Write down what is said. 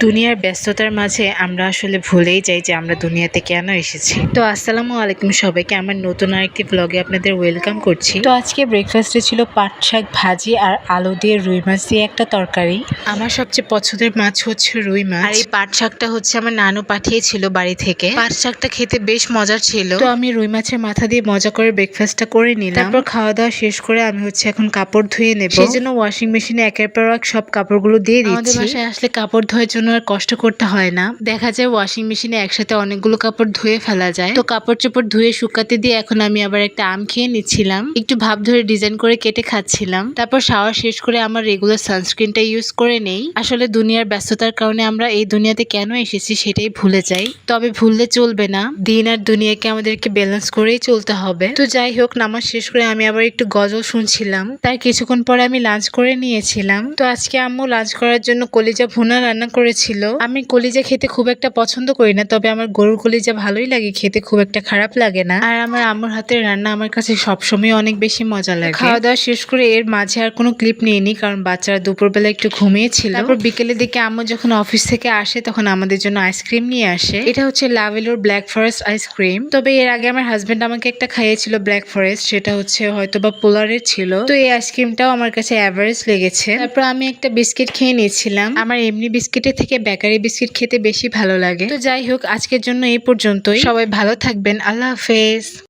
দুনিয়ার ব্যস্ততার মাঝে আমরা আসলে ভুলেই যাই যে আমরা দুনিয়াতে কেন এসেছি। তো আসসালামু আলাইকুম সবাইকে, আমার নতুন আরেকটি ব্লগে আপনাদের ওয়েলকাম করছি। তো আজকে ব্রেকফাস্টে ছিল পাট শাক ভাজি আর আলু দিয়ে রুই মাছ দিয়ে একটা তরকারি। আমার সবচেয়ে পছন্দের মাছ হচ্ছে রুই মাছ, আর এই পাট শাকটা হচ্ছে আমার নানু পাঠিয়েছিল বাড়ি থেকে। পাট শাকটা খেতে বেশ মজার ছিল। তো আমি রুই মাছের মাথা দিয়ে মজা করে ব্রেকফাস্টটা করে নিলাম। তারপর খাওয়া দাওয়া শেষ করে আমি হচ্ছে এখন কাপড় ধুয়ে নেব, সেই জন্য ওয়াশিং মেশিনে একের পর এক সব কাপড়গুলো দিয়ে দিচ্ছি। আমাদের বাসায় আসলে কাপড় ধোয়ার জন্য আর কষ্ট করতে হয় না, দেখা যায় ওয়াশিং মেশিনে একসাথে অনেকগুলো কাপড় ধুয়ে ফেলা যায়। তো কাপড় চোপড় ধুয়ে শুকাতে দিয়ে এখন আমি আবার একটা আম খেয়ে নিচ্ছিলাম, একটু ভাব ধরে ডিজাইন করে কেটে খাচ্ছিলাম। তারপর শাওয়ার শেষ করে আমার রেগুলার সানস্ক্রিনটা ইউজ করে নেই। আসলে দুনিয়ার ব্যস্ততার কারণে আমরা এই দুনিয়াতে কেন এসেছি সেটাই ভুলে যাই, তবে ভুললে চলবে না। দিন আর দুনিয়াকে আমাদেরকে ব্যালেন্স করেই চলতে হবে। তো যাই হোক, নামাজ শেষ করে আমি আবার একটু গজল শুনছিলাম। তার কিছুক্ষণ পরে আমি লাঞ্চ করে নিয়েছিলাম। তো আজকে আম্মু লাঞ্চ করার জন্য কলিজা ভুনা রান্না করেছিল। আমি কলিজা খেতে খুব একটা পছন্দ করি না, তবে আমার গরুর কলিজা ভালোই লাগে খেতে, খুব একটা খারাপ লাগে না। আর আমার আম্মুর হাতের রান্না আমার কাছে সবসময় অনেক বেশি মজা লাগে। খাওয়া দাওয়া শেষ করে এর মাঝে আর কোনো ক্লিপ নিইনি, কারণ বাচ্চারা দুপুরবেলা একটু ঘুমিয়েছিল। তারপর বিকেলের দিকে আম্মু যখন অফিস থেকে আসে তখন আমাদের জন্য আইসক্রিম নিয়ে আসে। এটা হচ্ছে লাভেলোর ব্ল্যাক ফরেস্ট আইসক্রিম। তবে এর আগে আমার হাজবেন্ড আমাকে একটা খাইয়েছিল ব্ল্যাক ফরেস্ট, সেটা হচ্ছে হয়তো বা পোলারের ছিল। তো এই আইসক্রিমটাও আমার কাছে অ্যাভারেজ লেগেছে। তারপর আমি একটা বিস্কিট খেয়ে নিয়েছিলাম। আমার এমনি বিস্কিটের থেকে বেকারি বিস্কিট খেতে বেশি ভালো লাগে। তো যাই হোক, আজকের জন্য এই পর্যন্তই। সবাই ভালো থাকবেন, আল্লাহ হাফেজ।